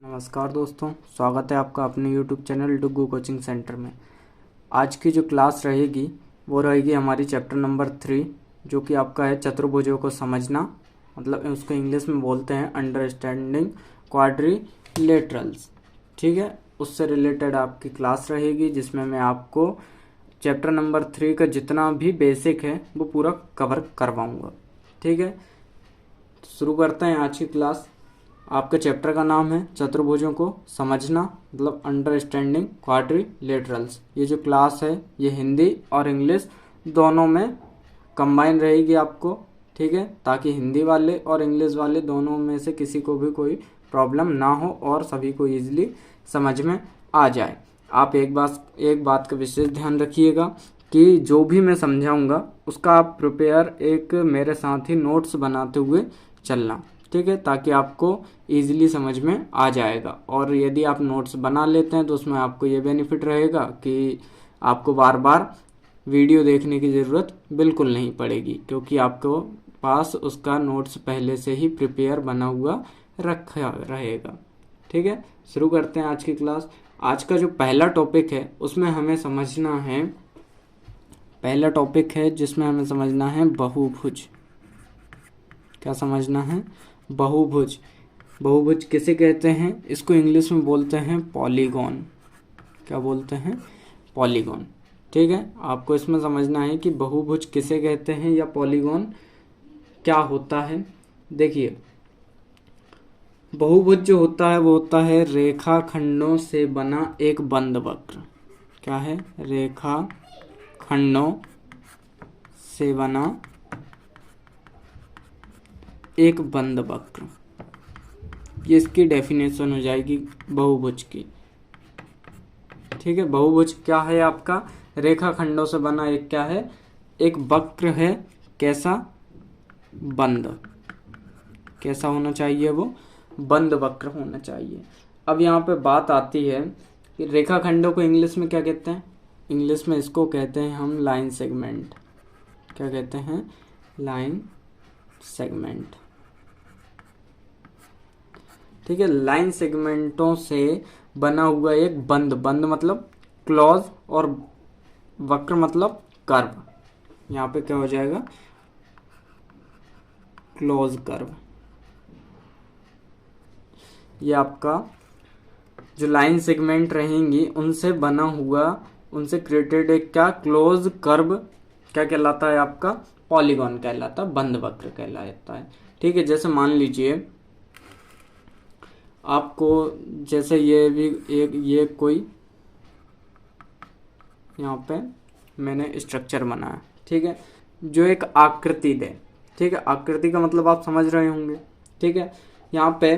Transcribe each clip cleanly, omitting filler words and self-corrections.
नमस्कार दोस्तों, स्वागत है आपका अपने YouTube channel Duggu coaching centre में। आज की जो क्लास रहेगी वो रहेगी हमारी चैप्टर नंबर 3, जो कि आपका है चतुर्भुजों को समझना, मतलब उसको इंग्लिश में बोलते हैं अंडरस्टैंडिंग क्वाड्रिलेटरल्स। ठीक है, उससे रिलेटेड आपकी क्लास रहेगी जिसमें मैं आपको चैप्टर नंबर 3 का जितना भी बेसिक है वो पूरा कवर करवाऊँगा। ठीक है, तो शुरू करते हैं आज की क्लास। आपके चैप्टर का नाम है चतुर्भुजों को समझना, मतलब अंडरस्टैंडिंग क्वाड्रिलेटरल्स। ये जो क्लास है ये हिंदी और इंग्लिश दोनों में कंबाइन रहेगी आपको। ठीक है, ताकि हिंदी वाले और इंग्लिश वाले दोनों में से किसी को भी कोई प्रॉब्लम ना हो और सभी को ईजिली समझ में आ जाए। आप एक बात का विशेष ध्यान रखिएगा कि जो भी मैं समझाऊंगा उसका आप प्रिपेयर एक मेरे साथ ही नोट्स बनाते हुए चलना। ठीक है, ताकि आपको इजीली समझ में आ जाएगा। और यदि आप नोट्स बना लेते हैं तो उसमें आपको ये बेनिफिट रहेगा कि आपको बार बार वीडियो देखने की ज़रूरत बिल्कुल नहीं पड़ेगी, क्योंकि आपको पास उसका नोट्स पहले से ही प्रिपेयर बना हुआ रखा रहेगा। ठीक है, शुरू करते हैं आज की क्लास। आज का जो पहला टॉपिक है उसमें हमें समझना है, पहला टॉपिक है जिसमें हमें समझना है बहुभुज। क्या समझना है? बहुभुज। बहुभुज किसे कहते हैं? इसको इंग्लिश में बोलते हैं पॉलीगॉन। क्या बोलते हैं? पॉलीगॉन। ठीक है, आपको इसमें समझना है कि बहुभुज किसे कहते हैं या पॉलीगॉन क्या होता है। देखिए, बहुभुज जो होता है वो होता है रेखा खंडों से बना एक बंद वक्र। क्या है? रेखा खंडों से बना एक बंद वक्र। ये इसकी डेफिनेशन हो जाएगी बहुभुज की। ठीक है, बहुभुज क्या है आपका? रेखा खंडों से बना एक क्या है? एक वक्र है। कैसा? बंद। कैसा होना चाहिए वो? बंद वक्र होना चाहिए। अब यहाँ पे बात आती है कि रेखा खंडों को इंग्लिश में क्या कहते हैं? इंग्लिश में इसको कहते हैं हम लाइन सेगमेंट। क्या कहते हैं? Line segment. ठीक है, लाइन सेगमेंटों से बना हुआ एक बंद मतलब क्लोज और वक्र मतलब कर्व। यहाँ पे क्या हो जाएगा? Close curve. ये आपका जो लाइन सेगमेंट रहेंगी उनसे बना हुआ, उनसे क्रिएटेड एक क्या? Close curve. क्या कहलाता है आपका? पॉलीगॉन कहलाता है, बंद वक्र कहलाता है। ठीक है, जैसे मान लीजिए आपको, जैसे ये भी ये कोई यहाँ पे मैंने स्ट्रक्चर बनाया। ठीक है, जो एक आकृति दे। ठीक है, आकृति का मतलब आप समझ रहे होंगे। ठीक है, यहाँ पे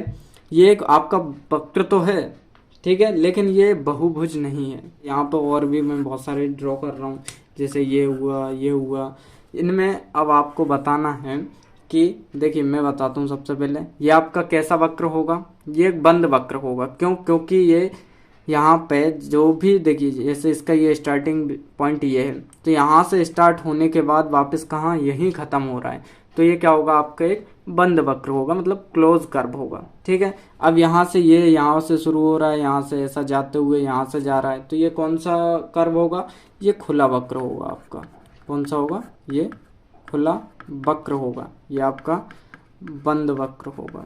ये एक आपका वक्र तो है। ठीक है, लेकिन ये बहुभुज नहीं है। यहाँ पे और भी मैं बहुत सारे ड्रॉ कर रहा हूँ, जैसे ये हुआ, ये हुआ। इनमें अब आपको बताना है कि देखिए, मैं बताता हूँ। सबसे पहले ये आपका कैसा वक्र होगा? ये एक बंद वक्र होगा। क्यों? क्योंकि ये यहाँ पे जो भी, देखिए जैसे इसका ये स्टार्टिंग पॉइंट ये है, तो यहाँ से स्टार्ट होने के बाद वापस कहाँ? यहीं ख़त्म हो रहा है। तो ये क्या होगा? आपका एक बंद वक्र होगा, मतलब क्लोज कर्व होगा। ठीक है, अब यहाँ से ये यहाँ से शुरू हो रहा है, यहाँ से ऐसा जाते हुए यहाँ से जा रहा है, तो ये कौन सा कर्व होगा? ये खुला वक्र होगा आपका। कौन सा होगा? ये खुला वक्र होगा। ये आपका बंद वक्र होगा।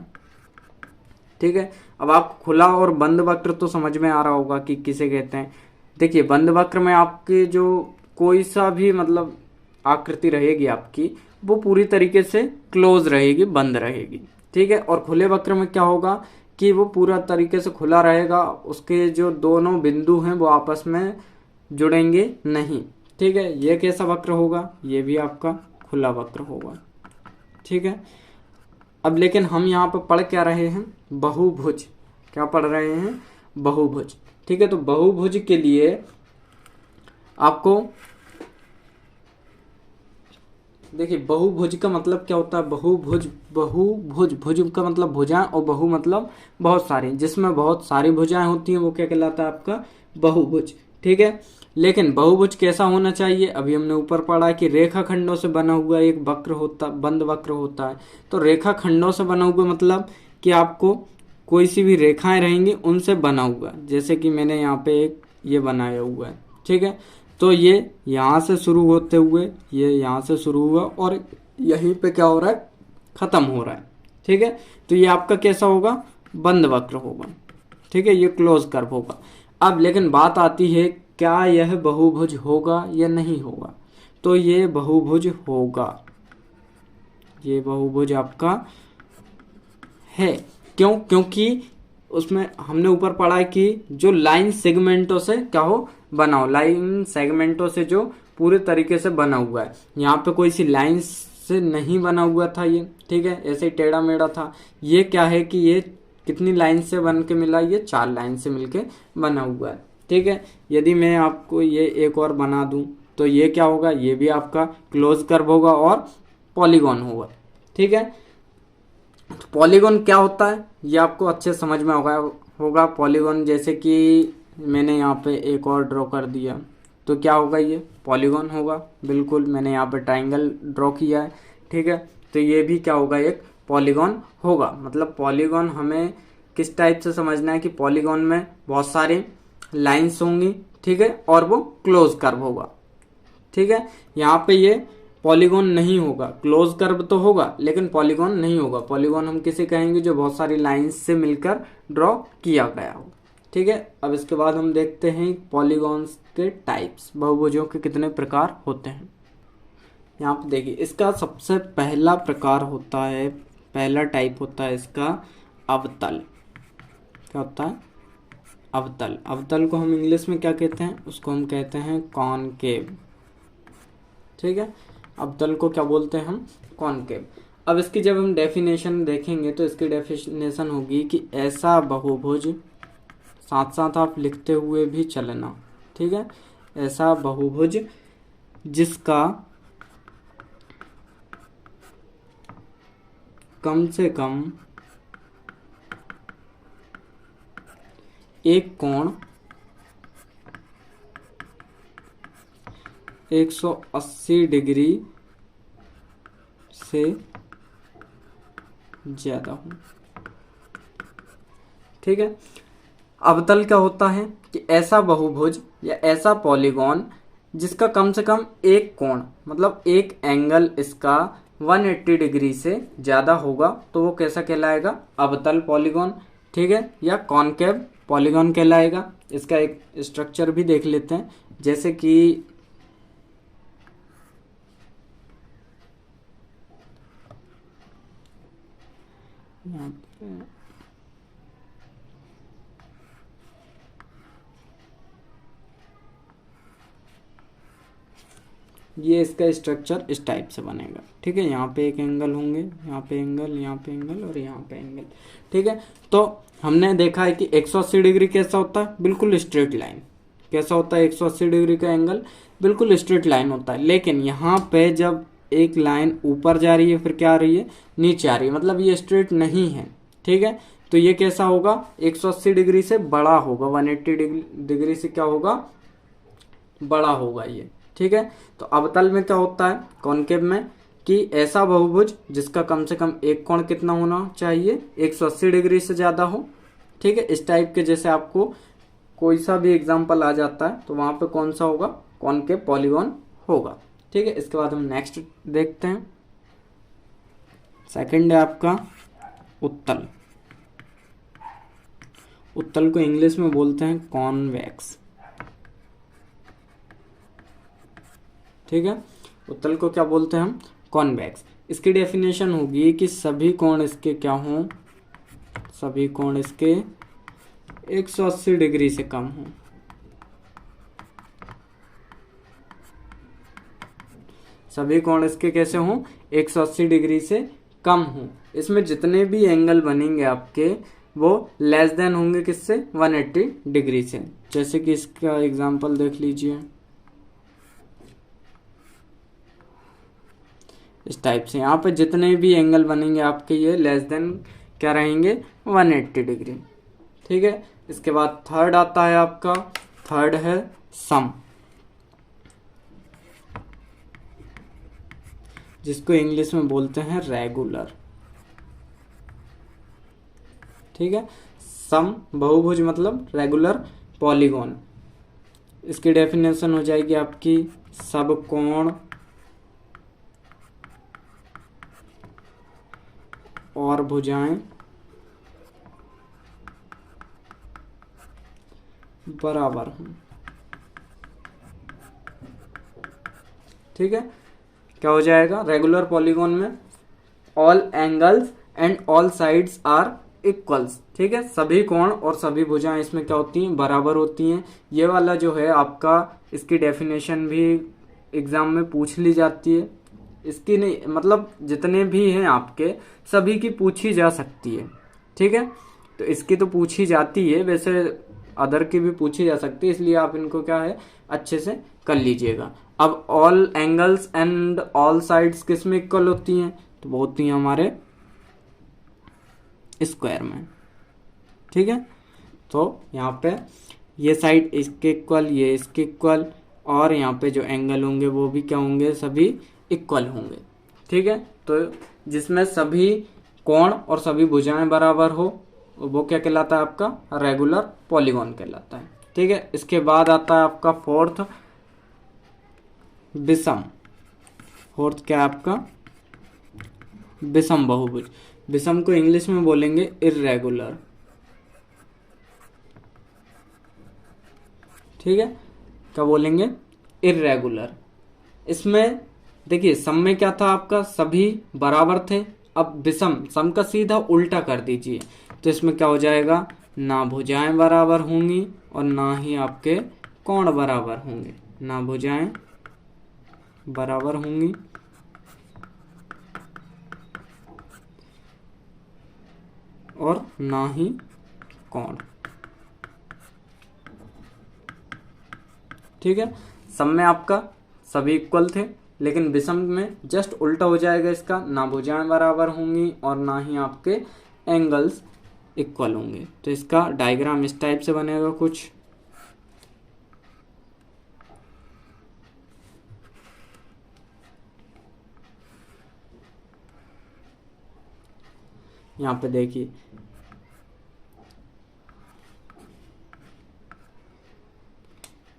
ठीक है, अब आप खुला और बंद वक्र तो समझ में आ रहा होगा कि किसे कहते हैं। देखिए, बंद वक्र में आपके जो कोई सा भी मतलब आकृति रहेगी आपकी, वो पूरी तरीके से क्लोज रहेगी, बंद रहेगी। ठीक है, और खुले वक्र में क्या होगा कि वो पूरा तरीके से खुला रहेगा, उसके जो दोनों बिंदु हैं वो आपस में जुड़ेंगे नहीं। ठीक है, ये कैसा वक्र होगा? ये भी आपका खुला वक्र होगा। ठीक है, अब लेकिन हम यहाँ पर पढ़ क्या रहे हैं? बहुभुज। क्या पढ़ रहे हैं? बहुभुज। ठीक है, तो बहुभुज के लिए आपको देखिए, बहुभुज का मतलब क्या होता है? भुज का मतलब भुजाएं, और बहु मतलब बहुत सारी, जिसमें बहुत सारी भुजाएं होती हैं वो क्या कहलाता है? आपका बहुभुज। ठीक है, लेकिन बहुभुज कैसा होना चाहिए? अभी हमने ऊपर पढ़ा कि रेखा खंडों से बना हुआ एक वक्र होता, बंद वक्र होता है। तो रेखा खंडों से बना हुआ मतलब कि आपको कोई सी भी रेखाएं रहेंगी उनसे बना हुआ, जैसे कि मैंने यहाँ पे एक ये बनाया हुआ है, ठीक है। तो ये यहाँ से शुरू होते हुए ये यहाँ से शुरू हुआ और यहीं पे क्या हो रहा है, खत्म हो रहा है, ठीक है। तो ये आपका कैसा होगा, बंद वक्र होगा, ठीक है, ये क्लोज कर्व होगा। अब लेकिन बात आती है, क्या यह बहुभुज होगा या नहीं होगा? तो ये बहुभुज होगा, ये बहुभुज आपका है। क्यों? क्योंकि उसमें हमने ऊपर पढ़ा है कि जो लाइन सेगमेंटों से क्या हो, बना हो, लाइन सेगमेंटों से जो पूरे तरीके से बना हुआ है। यहाँ पे कोई सी लाइन से नहीं बना हुआ था ये, ठीक है, ऐसे ही टेढ़ा मेढ़ा था। ये क्या है कि ये कितनी लाइन से बन के मिला, ये 4 लाइन से मिलके बना हुआ है, ठीक है। यदि मैं आपको ये एक और बना दूं तो ये क्या होगा, ये भी आपका क्लोज कर्व होगा और पॉलीगॉन होगा, ठीक है। तो पॉलीगॉन क्या होता है ये आपको अच्छे समझ में होगा पॉलीगॉन, जैसे कि मैंने यहाँ पे एक और ड्रॉ कर दिया तो क्या होगा, ये पॉलीगॉन होगा। बिल्कुल, मैंने यहाँ पे ट्राइंगल ड्रॉ किया है, ठीक है। तो ये भी क्या होगा, एक पॉलीगॉन होगा। मतलब पॉलीगॉन हमें किस टाइप से समझना है कि पॉलीगॉन में बहुत सारी लाइंस होंगी, ठीक है, और वो क्लोज कर्व होगा, ठीक है। यहाँ पे ये पॉलीगॉन नहीं होगा, क्लोज कर्व तो होगा लेकिन पॉलीगॉन नहीं होगा। पॉलीगॉन हम किसे कहेंगे, जो बहुत सारी लाइंस से मिलकर ड्रॉ किया गया हो, ठीक है। अब इसके बाद हम देखते हैं पॉलीगॉन्स के टाइप्स, बहुभुजों के कितने प्रकार होते हैं। यहाँ पे देखिए, इसका सबसे पहला प्रकार होता है, पहला टाइप होता है इसका अवतल। क्या होता है, अवतल। अवतल को हम इंग्लिश में क्या कहते हैं, उसको हम कहते हैं कॉनकेव, ठीक है। अवतल को क्या बोलते हैं हम, कॉनकेव। अब इसकी जब हम डेफिनेशन देखेंगे तो इसकी डेफिनेशन होगी कि ऐसा बहुभुज, साथ साथ आप लिखते हुए भी चलना, ठीक है, ऐसा बहुभुज जिसका कम से कम एक कोण 180 डिग्री से ज्यादा हो, ठीक है। अवतल क्या होता है कि ऐसा बहुभुज या ऐसा पॉलीगॉन जिसका कम से कम एक कोण, मतलब एक एंगल इसका 180 डिग्री से ज्यादा होगा तो वो कैसा कहलाएगा, अवतल पॉलीगॉन, ठीक है, या कॉनकेव पॉलीगॉन कहलाएगा। इसका एक स्ट्रक्चर भी देख लेते हैं, जैसे कि यहाँ पे ये इसका स्ट्रक्चर इस टाइप से बनेगा, ठीक है। यहाँ पे एक एंगल होंगे, यहाँ पे एंगल, यहाँ पे एंगल और यहाँ पे एंगल, ठीक है। तो हमने देखा है कि 180 डिग्री कैसा होता है, बिल्कुल स्ट्रेट लाइन। कैसा होता है 180 डिग्री का एंगल, बिल्कुल स्ट्रेट लाइन होता है। लेकिन यहाँ पे जब एक लाइन ऊपर जा रही है फिर क्या आ रही है, नीचे आ रही है, मतलब ये स्ट्रेट नहीं है, ठीक है। तो ये कैसा होगा, 180 डिग्री से बड़ा होगा, 180 डिग्री से क्या होगा, बड़ा होगा ये, ठीक है। तो अवतल में क्या होता है, कॉनकेव में, कि ऐसा बहुभुज जिसका कम से कम एक कोण कितना होना चाहिए, 180 डिग्री से ज्यादा हो, ठीक है। इस टाइप के जैसे आपको कोई सा भी एग्जांपल आ जाता है तो वहां पे कौन सा होगा, कॉनकेव पॉलीगॉन होगा, ठीक है। इसके बाद हम नेक्स्ट देखते हैं, सेकंड है आपका उत्तल। उत्तल को इंग्लिश में बोलते हैं कॉन्वेक्स, ठीक है। उत्तल को क्या बोलते हैं हम, कॉन्वेक्स। इसकी डेफिनेशन होगी कि सभी कोण इसके क्या हों, सभी कोण इसके 180 डिग्री से कम हों, सभी कोण इसके कैसे हों, 180 डिग्री से कम हों। इसमें जितने भी एंगल बनेंगे आपके वो लेस देन होंगे किससे, 180 डिग्री से। जैसे कि इसका एग्जांपल देख लीजिए, इस टाइप से यहाँ पे जितने भी एंगल बनेंगे आपके ये लेस देन क्या रहेंगे, 180 डिग्री, ठीक है। इसके बाद थर्ड आता है आपका, थर्ड है सम, जिसको इंग्लिश में बोलते हैं रेगुलर, ठीक है। सम बहुभुज मतलब रेगुलर पॉलीगॉन। इसकी डेफिनेशन हो जाएगी आपकी सब कोण और भुजाएं बराबर हों। ठीक है, क्या हो जाएगा, रेगुलर पॉलीगॉन में all angles and all sides are equals. ठीक है, सभी कोण और सभी भुजाएं इसमें क्या होती हैं, बराबर होती हैं। ये वाला जो है आपका, इसकी डेफिनेशन भी एग्जाम में पूछ ली जाती है। इसकी नहीं, मतलब जितने भी हैं आपके सभी की पूछी जा सकती है। ठीक है, तो इसकी तो पूछी जाती है, वैसे अदर की भी पूछी जा सकती है, इसलिए आप इनको क्या है अच्छे से कर लीजिएगा। अब all angles and all sides किस में इक्वल होती हैं, तो वो होती हैं हमारे स्क्वायर में। ठीक है, तो यहाँ पे ये साइड इसके इक्वल, ये इसके इक्वल, और यहाँ पे जो एंगल होंगे वो भी क्या होंगे, सभी इक्वल होंगे। ठीक है, तो जिसमें सभी कोण और सभी भुजाएं बराबर हो वो क्या कहलाता है, आपका रेगुलर पॉलीगॉन कहलाता है। ठीक है, इसके बाद आता है आपका फोर्थ विषम। फोर्थ क्या है आपका, विषम बहुभुज। विषम को इंग्लिश में बोलेंगे इर्रेगुलर। ठीक है, क्या बोलेंगे, इर्रेगुलर। इसमें देखिए सम में क्या था आपका, सभी बराबर थे। अब विषम, सम का सीधा उल्टा कर दीजिए, तो इसमें क्या हो जाएगा, ना भुजाएं बराबर होंगी और ना ही आपके कोण बराबर होंगे। ना भुजाएं बराबर होंगी और ना ही कोण। ठीक है, सम में आपका सभी इक्वल थे, लेकिन विषम में जस्ट उल्टा हो जाएगा इसका, ना भुजाएं बराबर होंगी और ना ही आपके एंगल्स इक्वल होंगे। तो इसका डायग्राम इस टाइप से बनेगा कुछ। यहाँ पे देखिए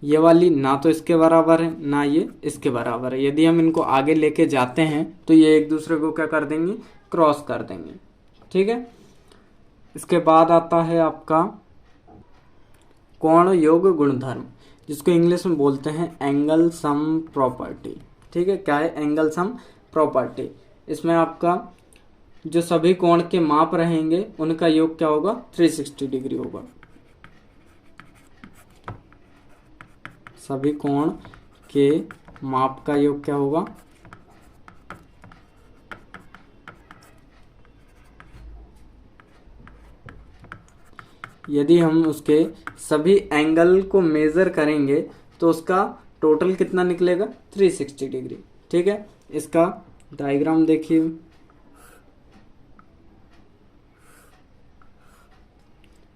ये वाली ना तो इसके बराबर है ना ये इसके बराबर है। यदि हम इनको आगे लेके जाते हैं तो ये एक दूसरे को क्या कर देंगी, क्रॉस कर देंगे। ठीक है, इसके बाद आता है आपका कोण योग गुणधर्म, जिसको इंग्लिश में बोलते हैं एंगल सम प्रॉपर्टी। ठीक है, क्या है एंगल सम प्रॉपर्टी। इसमें आपका जो सभी कोण के माप रहेंगे उनका योग क्या होगा, 360 डिग्री होगा। सभी कोण के माप का योग क्या होगा, यदि हम उसके सभी एंगल को मेजर करेंगे तो उसका टोटल कितना निकलेगा, 360 डिग्री। ठीक है, इसका डायग्राम देखिए।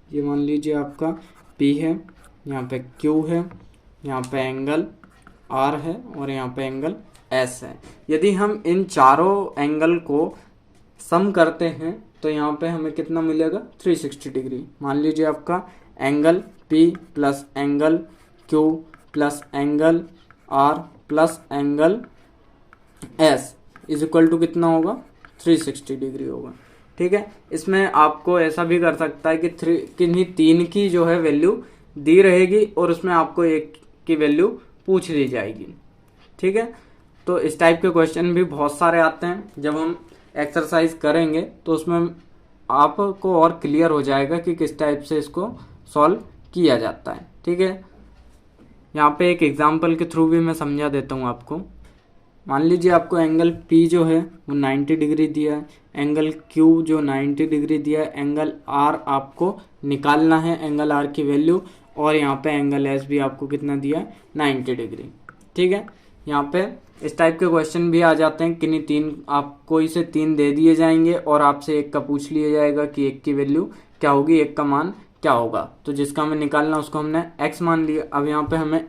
ये मान लीजिए आपका P है, यहाँ पे Q है, यहाँ पे एंगल R है और यहाँ पे एंगल S है। यदि हम इन चारों एंगल को सम करते हैं तो यहाँ पे हमें कितना मिलेगा, 360 डिग्री। मान लीजिए आपका angle P plus angle Q plus angle R plus angle S is equal to कितना होगा, 360 डिग्री होगा। ठीक है, इसमें आपको ऐसा भी कर सकता है कि किन्हीं तीन की जो है वैल्यू दी रहेगी और उसमें आपको एक की वैल्यू पूछ ली जाएगी। ठीक है, तो इस टाइप के क्वेश्चन भी बहुत सारे आते हैं। जब हम एक्सरसाइज करेंगे तो उसमें आपको और क्लियर हो जाएगा कि किस टाइप से इसको सॉल्व किया जाता है। ठीक है, यहाँ पे एक एग्जांपल के थ्रू भी मैं समझा देता हूँ आपको। मान लीजिए आपको एंगल P जो है वो 90 डिग्री दिया है, एंगल Q जो 90 डिग्री दिया है, एंगल R आपको निकालना है, एंगल R की वैल्यू, और यहाँ पे एंगल S भी आपको कितना दिया है, 90 डिग्री। ठीक है, यहाँ पे इस टाइप के क्वेश्चन भी आ जाते हैं। किन्हीं तीन, आपको इसे तीन दे दिए जाएंगे और आपसे एक का पूछ लिया जाएगा कि एक की वैल्यू क्या होगी, एक का मान क्या होगा। तो जिसका हमें निकालना उसको हमने x मान लिया। अब यहाँ पे हमें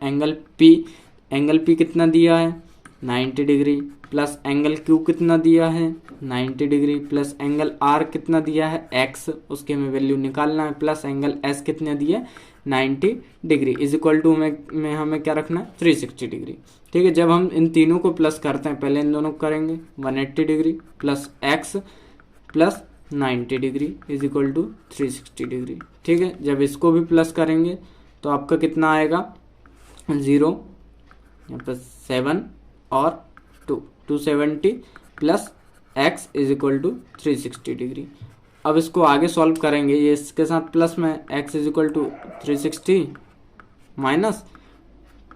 एंगल P कितना दिया है, 90 डिग्री प्लस एंगल क्यू कितना दिया है 90 डिग्री प्लस एंगल आर कितना दिया है एक्स, उसके हमें वैल्यू निकालना है, प्लस एंगल एस कितने दिए 90 डिग्री इज इक्वल टू में हमें क्या रखना है 360 डिग्री। ठीक है, जब हम इन तीनों को प्लस करते हैं, पहले इन दोनों को करेंगे 180 degree plus x plus 90 degree is equal to 360 degree. ठीक है, जब इसको भी प्लस करेंगे तो आपका कितना आएगा 0 यहाँ पर 7 और 270 plus x is equal to 360 degree. अब इसको आगे सॉल्व करेंगे, ये इसके साथ प्लस में x is equal to 360 minus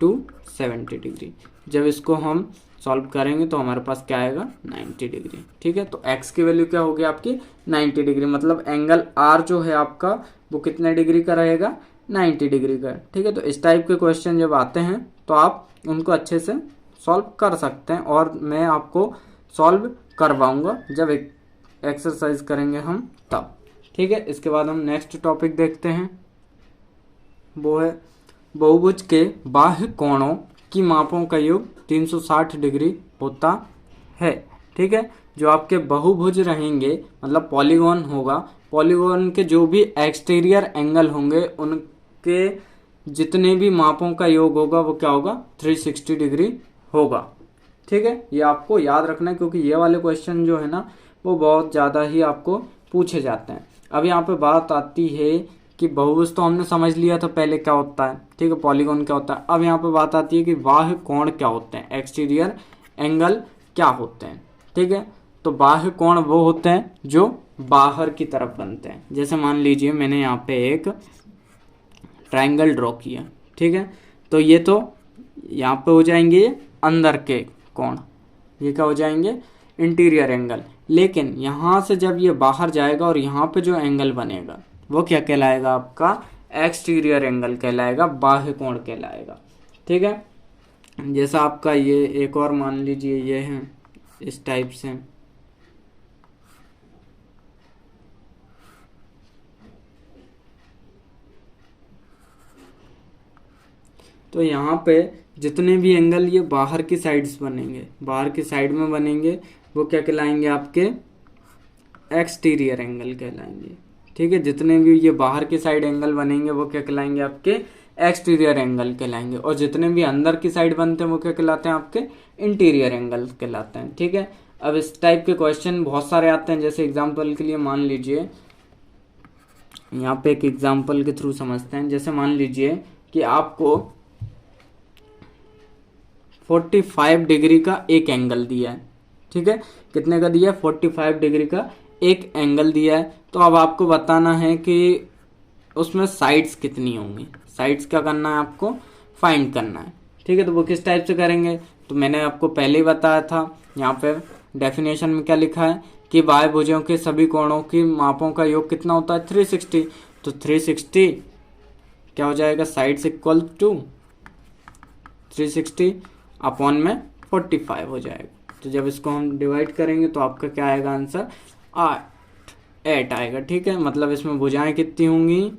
270 degree. जब इसको हम सॉल्व करेंगे तो हमारे पास क्या आएगा 90 डिग्री। ठीक है, तो x की वैल्यू क्या होगी आपकी 90 डिग्री, मतलब एंगल r जो है आपका वो कितने डिग्री का रहेगा 90 डिग्री का। ठीक है, तो इस टाइप के क्वेश्चन जब आते हैं तो आप उनको अच्छे से सॉल्व कर सकते हैं और मैं आपको सॉल्व करवाऊंगा जब एक एक्सरसाइज करेंगे हम तब। ठीक है, इसके बाद हम नेक्स्ट टॉपिक देखते हैं, वो है बहुभुज के बाह्य कोणों की मापों का योग 360 डिग्री होता है। ठीक है, जो आपके बहुभुज रहेंगे मतलब पॉलीगॉन होगा, पॉलीगॉन के जो भी एक्सटीरियर एंगल होंगे उनके जितने भी मापों का योग होगा वो क्या होगा 360 डिग्री होगा। ठीक है, ये आपको याद रखना है क्योंकि ये वाले क्वेश्चन जो है ना वो बहुत ज़्यादा ही आपको पूछे जाते हैं। अब यहाँ पे बात आती है कि बहुभुज तो हमने समझ लिया था पहले क्या होता है, ठीक है, पॉलीगॉन क्या होता है। अब यहाँ पे बात आती है कि बाह्य कोण क्या होते हैं, एक्सटीरियर एंगल क्या होते हैं। ठीक है, तो बाह्य कोण वो होते हैं जो बाहर की तरफ बनते हैं। जैसे मान लीजिए मैंने यहाँ पे एक ट्रायंगल ड्रॉ किया, ठीक है, तो ये तो यहाँ पे हो जाएंगे अंदर के कोण, ये क्या हो जाएंगे इंटीरियर एंगल। लेकिन यहाँ से जब ये बाहर जाएगा और यहाँ पे जो एंगल बनेगा वो क्या कहलाएगा आपका एक्सटीरियर एंगल कहलाएगा, बाह्य कोण कहलाएगा। ठीक है, जैसा आपका ये एक और मान लीजिए ये है इस टाइप से, तो यहाँ पे जितने भी एंगल ये बाहर की साइड्स बनेंगे, बाहर की साइड में बनेंगे वो क्या कहलाएंगे आपके एक्सटीरियर एंगल कहलाएंगे। ठीक है, जितने भी ये बाहर की साइड एंगल बनेंगे वो क्या कहलाएंगे आपके एक्सटीरियर एंगल कहलाएंगे, और जितने भी अंदर की साइड बनते हैं वो क्या कहलाते हैं आपके इंटीरियर एंगल कहलाते हैं। ठीक है, अब इस टाइप के क्वेश्चन बहुत सारे आते हैं। जैसे एग्जाम्पल के लिए मान लीजिए, यहाँ पे एक एग्जाम्पल के थ्रू समझते हैं। जैसे मान लीजिए कि आपको 45 डिग्री का एक एंगल दिया है। ठीक है, कितने का दिया है 45 डिग्री का एक एंगल दिया है। तो अब आपको बताना है कि उसमें साइड्स कितनी होंगी, साइड्स क्या करना है आपको फाइंड करना है। ठीक है, तो वो किस टाइप से करेंगे, तो मैंने आपको पहले ही बताया था, यहाँ पे डेफिनेशन में क्या लिखा है कि बाह्य भुजों के सभी कोणों की मापों का योग कितना होता है 360। तो 360 क्या हो जाएगा साइड्स इक्वल टू 360 अपॉन में 45 हो जाएगा। तो जब इसको हम डिवाइड करेंगे तो आपका क्या आएगा आंसर 8 आएगा। ठीक है, मतलब इसमें भुजाएं कितनी होंगी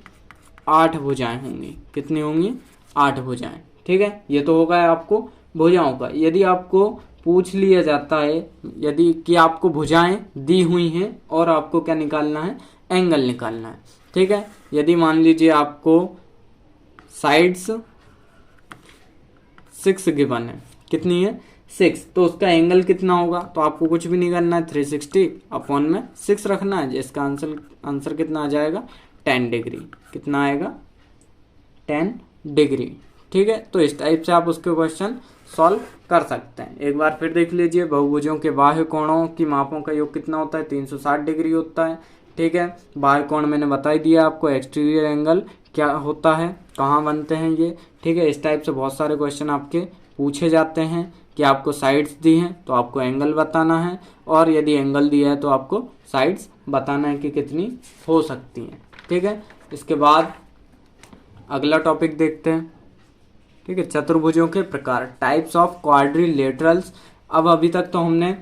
8 भुजाएं होंगी, कितनी होंगी 8 भुजाएं। ठीक है, ये तो होगा आपको भुजाओं का। यदि आपको पूछ लिया जाता है यदि कि आपको भुजाएं दी हुई हैं और आपको क्या निकालना है एंगल निकालना है। ठीक है, यदि मान लीजिए आपको साइड्स 6 गिवन है, कितनी है 6, तो उसका एंगल कितना होगा, तो आपको कुछ भी नहीं करना है 360 अपॉन में 6 रखना है। इसका आंसर कितना आ जाएगा 10 डिग्री, कितना आएगा 10 डिग्री। ठीक है, तो इस टाइप से आप उसके क्वेश्चन सॉल्व कर सकते हैं। एक बार फिर देख लीजिए, बहुभुजों के बाह्य कोणों की मापों का योग कितना होता है 360 डिग्री होता है। ठीक है, बाह्य कोण मैंने बता ही दिया आपको, एक्सटीरियर एंगल क्या होता है, कहाँ बनते हैं ये। ठीक है, इस टाइप से बहुत सारे क्वेश्चन आपके पूछे जाते हैं कि आपको साइड्स दी हैं तो आपको एंगल बताना है, और यदि एंगल दिया है तो आपको साइड्स बताना है कि कितनी हो सकती हैं। ठीक है, इसके बाद अगला टॉपिक देखते हैं। ठीक है, चतुर्भुजों के प्रकार, टाइप्स ऑफ क्वाड्रिलेटरल्स। अब अभी तक तो हमने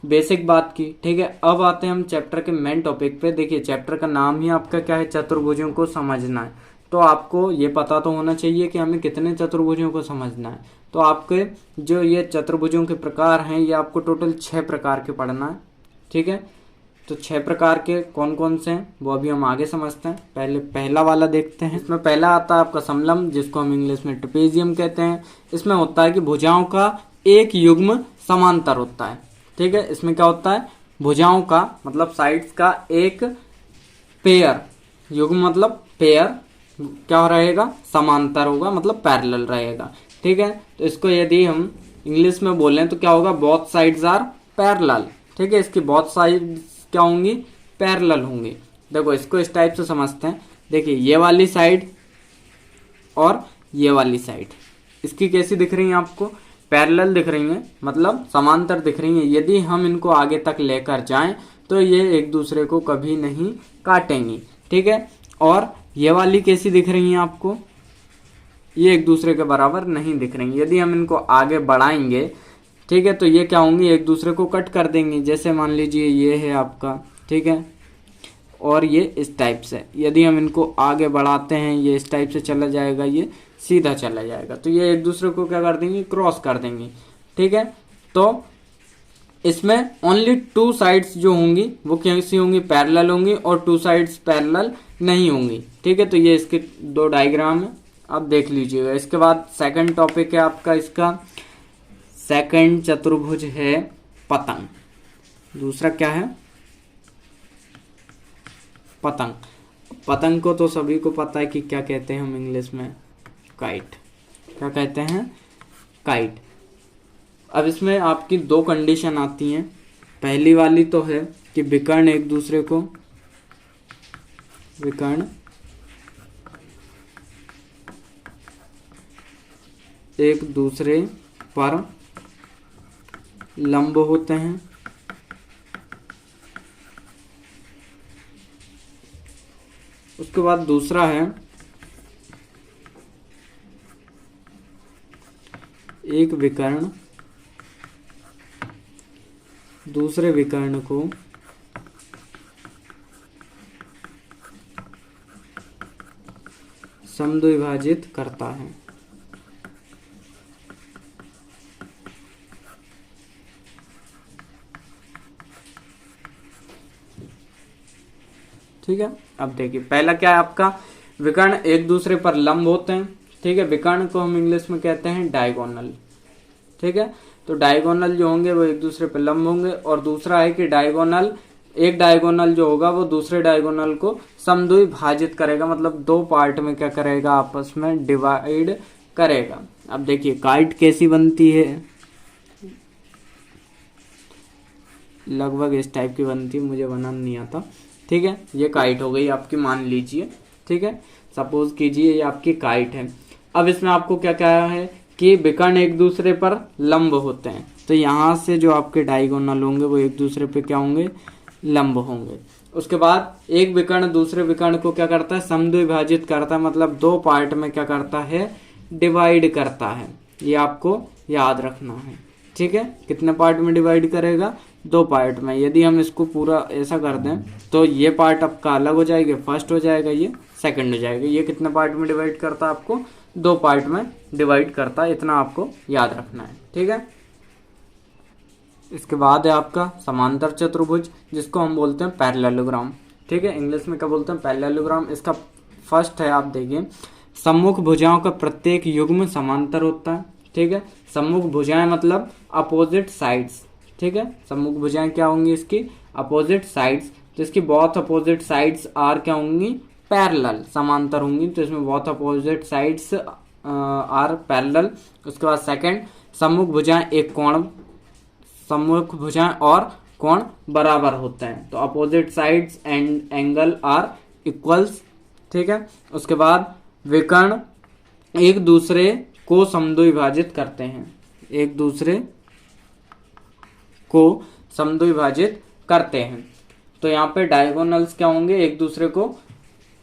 बेसिक बात की। ठीक है, अब आते हैं हम चैप्टर के मेन टॉपिक पे। देखिए, चैप्टर का नाम ही आपका क्या है चतुर्भुजों को समझना है। तो आपको ये पता तो होना चाहिए कि हमें कितने चतुर्भुजों को समझना है। तो आपके जो ये चतुर्भुजों के प्रकार हैं ये आपको टोटल 6 प्रकार के पढ़ना है। ठीक है, तो 6 प्रकार के कौन कौन से हैं वो अभी हम आगे समझते हैं। पहले पहला वाला देखते हैं। इसमें पहला आता है आपका समलंब, जिसको हम इंग्लिश में ट्रेपेजियम कहते हैं। इसमें होता है कि भुजाओं का एक युग्म समांतर होता है। ठीक है, इसमें क्या होता है, भुजाओं का मतलब साइड्स का एक पेयर, युग्म मतलब पेयर क्या रहेगा, समांतर होगा मतलब पैरेलल रहेगा। ठीक है, तो इसको यदि हम इंग्लिश में बोलें तो क्या होगा, बोथ साइड्स आर पैरेलल। ठीक है, इसकी बोथ साइड्स क्या होंगी, पैरेलल होंगी। देखो इसको इस टाइप से समझते हैं। देखिए ये वाली साइड और ये वाली साइड इसकी कैसी दिख रही है आपको, पैरेलल दिख रही है, मतलब समांतर दिख रही है। यदि हम इनको आगे तक लेकर जाएं तो ये एक दूसरे को कभी नहीं काटेंगी। ठीक है, और ये वाली कैसी दिख रही है आपको, ये एक दूसरे के बराबर नहीं दिख रही। यदि हम इनको आगे बढ़ाएंगे, ठीक है, तो ये क्या होंगी, एक दूसरे को कट कर देंगी। जैसे मान लीजिए ये है आपका, ठीक है, और ये इस टाइप से। यदि हम इनको आगे बढ़ाते हैं, ये इस टाइप से चला जाएगा, ये सीधा चला जाएगा, तो ये एक दूसरे को क्या कर देंगे, क्रॉस कर देंगे। ठीक है, तो इसमें ओनली 2 साइड्स जो होंगी वो कैसी होंगी, पैरेलल होंगी, और 2 साइड्स पैरेलल नहीं होंगी। ठीक है, तो ये इसके 2 डायग्राम है, आप देख लीजिएगा। इसके बाद सेकंड टॉपिक है आपका, इसका सेकंड चतुर्भुज है पतंग। दूसरा क्या है, पतंग। पतंग को तो सभी को पता है कि क्या कहते हैं हम इंग्लिश में, काइट। क्या कहते हैं, काइट। अब इसमें आपकी 2 कंडीशन आती हैं। पहली वाली तो है कि विकर्ण एक दूसरे को, विकर्ण एक दूसरे पर लंब होते हैं। उसके बाद दूसरा है एक विकर्ण दूसरे विकर्ण को समद्विभाजित करता है। ठीक है, अब देखिए पहला क्या है आपका, विकर्ण एक दूसरे पर लंब होते हैं। ठीक है, विकर्ण को हम इंग्लिश में कहते हैं डायगोनल। ठीक है, तो डायगोनल जो होंगे वो एक दूसरे पर लंब होंगे। और दूसरा है कि डायगोनल, एक डायगोनल जो होगा वो दूसरे डायगोनल को समद्विभाजित करेगा, मतलब 2 पार्ट में क्या करेगा, आपस में डिवाइड करेगा। अब देखिए काइट कैसी बनती है, लगभग इस टाइप की बनती है, मुझे बनाना नहीं आता। ठीक है, ये काइट हो गई आपकी, मान लीजिए। ठीक है, सपोज कीजिए ये आपकी काइट है। अब इसमें आपको क्या क्या है कि विकर्ण एक दूसरे पर लंब होते हैं, तो यहाँ से जो आपके डायगोनल होंगे वो एक दूसरे पे क्या होंगे, लंब होंगे। उसके बाद एक विकर्ण दूसरे विकर्ण को क्या करता है, समद्विभाजित करता है, मतलब 2 पार्ट में क्या करता है, डिवाइड करता है। ये आपको याद रखना है। ठीक है, कितने पार्ट में डिवाइड करेगा, 2 पार्ट में। यदि हम इसको पूरा ऐसा कर दें तो ये पार्ट आपका अलग हो जाएगा, फर्स्ट हो जाएगा, ये सेकंड हो जाएगा। ये कितने पार्ट में डिवाइड करता है, आपको 2 पार्ट में डिवाइड करता है, इतना आपको याद रखना है। ठीक है, इसके बाद है आपका समांतर चतुर्भुज, जिसको हम बोलते हैं पैरेललोग्राम। ठीक है, इंग्लिश में क्या बोलते हैं, पैरेललोग्राम। इसका फर्स्ट है, आप देखिए, सम्मुख भुजाओं का प्रत्येक युग्म समांतर होता है। ठीक है, सम्मुख भुजाएं मतलब अपोजिट साइड्स। ठीक है, सम्मुख भुजाएं क्या होंगी, इसकी अपोजिट साइड्स। तो इसकी बोथ अपोजिट साइड्स आर क्या होंगी, पैरेलल, समांतर होंगी। तो इसमें both opposite sides are parallel. उसके बाद सेकंड, सम्मुख भुजाएं एक कोण, सम्मुख भुजाएं और कोण बराबर होते हैं, तो opposite sides and angle are equals. ठीक है, उसके बाद विकर्ण एक दूसरे को समद्विभाजित करते हैं, एक दूसरे को समद्विभाजित करते हैं। तो यहाँ पे डायगोनल्स क्या होंगे, एक दूसरे को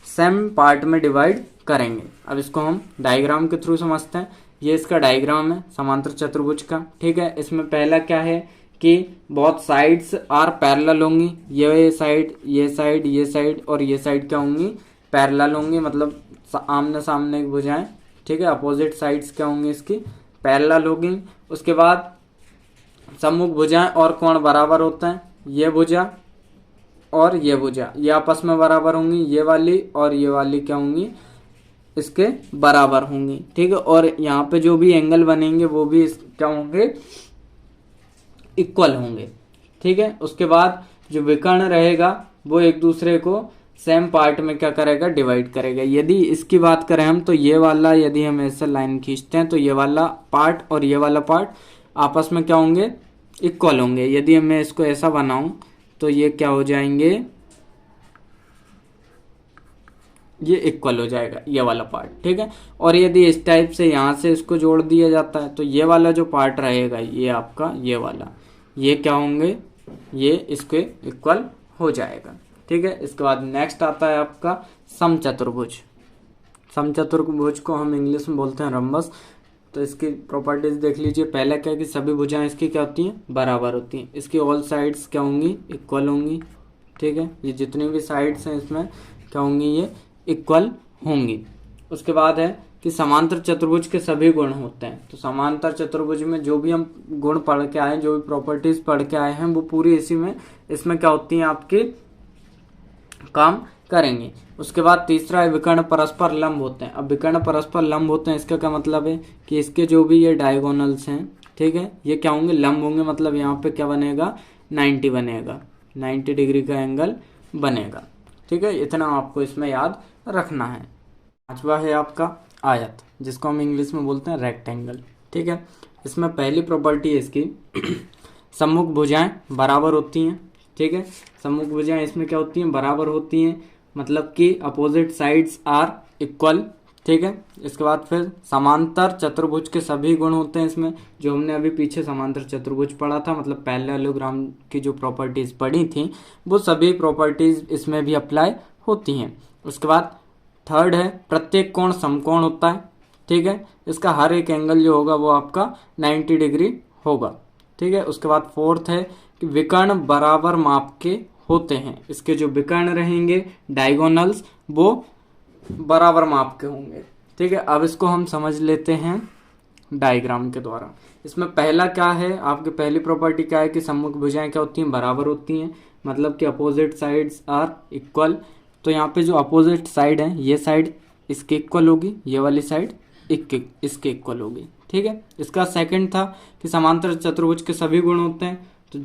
सेम पार्ट में डिवाइड करेंगे। अब इसको हम डायग्राम के थ्रू समझते हैं। ये इसका डायग्राम है समांतर चतुर्भुज का। ठीक है, इसमें पहला क्या है कि बोथ साइड्स आर पैरेलल होंगी। ये साइड, ये साइड, ये साइड और ये साइड क्या होंगी, पैरेलल होंगी, मतलब आमने सामने की भुजाएं, ठीक है। अपोजिट साइड्स क्या होंगी इसकी, पैरेलल होगी। उसके बाद सम्मुख भुजाएं और कोण बराबर होते हैं, ये भुजा और ये भुजा ये आपस में बराबर होंगी, ये वाली और ये वाली क्या होंगी, इसके बराबर होंगी, ठीक है। और यहाँ पे जो भी एंगल बनेंगे वो भी क्या होंगे, इक्वल होंगे, ठीक है। उसके बाद जो विकर्ण रहेगा वो एक दूसरे को सेम पार्ट में क्या करेगा, डिवाइड करेगा। यदि इसकी बात करें हम तो ये वाला, यदि हम ऐसा लाइन खींचते हैं तो ये वाला पार्ट और ये वाला पार्ट आपस में क्या होंगे, इक्वल होंगे। यदि मैं इसको ऐसा बनाऊं तो ये क्या हो जाएंगे, ये इक्वल हो जाएगा ये वाला पार्ट, ठीक है। और यदि इस टाइप से यहाँ से इसको जोड़ दिया जाता है तो ये वाला जो पार्ट रहेगा ये आपका, ये वाला, ये क्या होंगे, ये इसके इक्वल हो जाएगा, ठीक है। इसके बाद नेक्स्ट आता है आपका समचतुर्भुज। समचतुर्भुज को हम इंग्लिश में बोलते हैं रम्बस। तो इसकी प्रॉपर्टीज देख लीजिए। पहला क्या है कि सभी भुजाएं इसकी क्या होती हैं, बराबर होती हैं। इसकी ऑल साइड्स क्या होंगी, इक्वल होंगी, ठीक है। ये जितनी भी साइड्स हैं इसमें क्या होंगी, ये इक्वल होंगी। उसके बाद है कि समांतर चतुर्भुज के सभी गुण होते हैं। तो समांतर चतुर्भुज में जो भी हम गुण पढ़ के आए, जो भी प्रॉपर्टीज पढ़ के आए हैं वो पूरी इसी में, इसमें क्या होती हैं, आपकी काम करेंगे। उसके बाद तीसरा है विकर्ण परस्पर लंब होते हैं। अब विकर्ण परस्पर लंब होते हैं, इसका क्या मतलब है कि इसके जो भी ये डायगोनल्स हैं, ठीक है, ये क्या होंगे, लंब होंगे। मतलब यहाँ पे क्या बनेगा, 90 बनेगा, 90 डिग्री का एंगल बनेगा, ठीक है। इतना आपको इसमें याद रखना है। पांचवा है आपका आयत, जिसको हम इंग्लिश में बोलते हैं रेक्टेंगल, ठीक है। इसमें पहली प्रॉपर्टी है इसकी सम्मुख भुजाएं बराबर होती हैं, ठीक है। सम्मुख भुजाएं इसमें क्या होती हैं, बराबर होती हैं, मतलब कि अपोजिट साइड्स आर इक्वल, ठीक है। इसके बाद फिर समांतर चतुर्भुज के सभी गुण होते हैं इसमें, जो हमने अभी पीछे समांतर चतुर्भुज पढ़ा था, मतलब पैरेललोग्राम की जो प्रॉपर्टीज पढ़ी थी वो सभी प्रॉपर्टीज इसमें भी अप्लाई होती हैं। उसके बाद थर्ड है प्रत्येक कोण समकोण होता है, ठीक है। इसका हर एक एंगल जो होगा वो आपका 90 डिग्री होगा, ठीक है। उसके बाद फोर्थ है कि विकर्ण बराबर माप के होते हैं। इसके जो विकर्ण रहेंगे डायगोनल्स वो बराबर माप के होंगे, ठीक है। अब इसको हम समझ लेते हैं डायग्राम के द्वारा। इसमें पहला क्या है, आपकी पहली प्रॉपर्टी क्या है कि सम्मुख भुजाएं क्या होती हैं, बराबर होती हैं, मतलब कि अपोजिट साइड्स आर इक्वल। तो यहाँ पे जो अपोजिट साइड है, ये साइड इसके इक्वल होगी, ये वाली साइड इसके इक्वल होगी, ठीक है। इसका सेकंड था कि समांतर चतुर्भुज के सभी गुण होते हैं, तो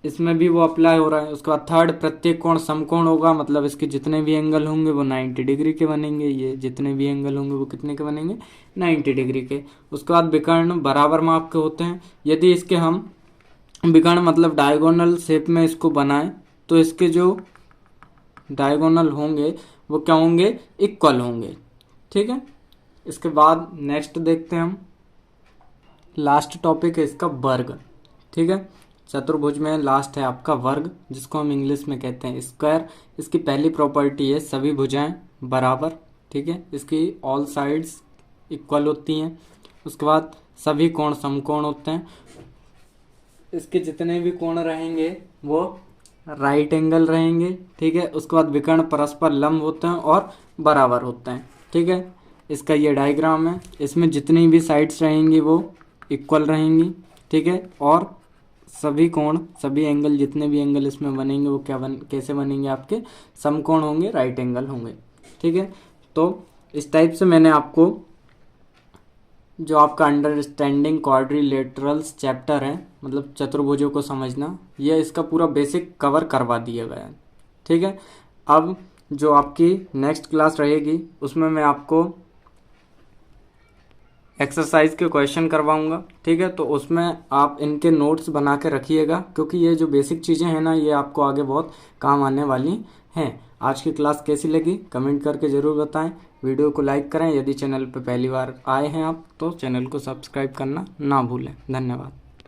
इसमें भी वो अप्लाई हो रहा है। उसके बाद थर्ड प्रत्येक कोण समकोण होगा, मतलब इसके जितने भी एंगल होंगे वो 90 डिग्री के बनेंगे, ये जितने भी एंगल होंगे वो कितने के बनेंगे, 90 डिग्री के। उसके बाद विकर्ण बराबर माप के होते हैं। यदि इसके हम विकर्ण मतलब डायगोनल शेप में इसको बनाएं तो इसके जो डायगोनल होंगे वो क्या होंगे, इक्वल होंगे, ठीक है। इसके बाद नेक्स्ट देखते हैं हम, लास्ट टॉपिक है इसका वर्ग, ठीक है। चतुर्भुज में लास्ट है आपका वर्ग, जिसको हम इंग्लिश में कहते हैं स्क्वायर। इसकी पहली प्रॉपर्टी है सभी भुजाएं बराबर, ठीक है। इसकी ऑल साइड्स इक्वल होती हैं। उसके बाद सभी कोण समकोण होते हैं। इसके जितने भी कोण रहेंगे वो राइट एंगल रहेंगे, ठीक है। उसके बाद विकर्ण परस्पर लंब होते हैं और बराबर होते हैं, ठीक है। इसका ये डायग्राम है, इसमें जितनी भी साइड्स रहेंगी वो इक्वल रहेंगी, ठीक है। और सभी कोण, सभी एंगल, जितने भी एंगल इसमें बनेंगे वो कैसे बनेंगे, आपके समकोण होंगे, राइट एंगल होंगे, ठीक है। तो इस टाइप से मैंने आपको जो आपका अंडरस्टैंडिंग क्वाड्रिलेटरल्स चैप्टर है, मतलब चतुर्भुजों को समझना, ये इसका पूरा बेसिक कवर करवा दिया गया है, ठीक है। अब जो आपकी नेक्स्ट क्लास रहेगी उसमें मैं आपको एक्सरसाइज के क्वेश्चन करवाऊंगा, ठीक है। तो उसमें आप इनके नोट्स बना के रखिएगा, क्योंकि ये जो बेसिक चीज़ें हैं ना, ये आपको आगे बहुत काम आने वाली हैं। आज की क्लास कैसी लगी कमेंट करके ज़रूर बताएं। वीडियो को लाइक करें। यदि चैनल पर पहली बार आए हैं आप तो चैनल को सब्सक्राइब करना ना भूलें। धन्यवाद।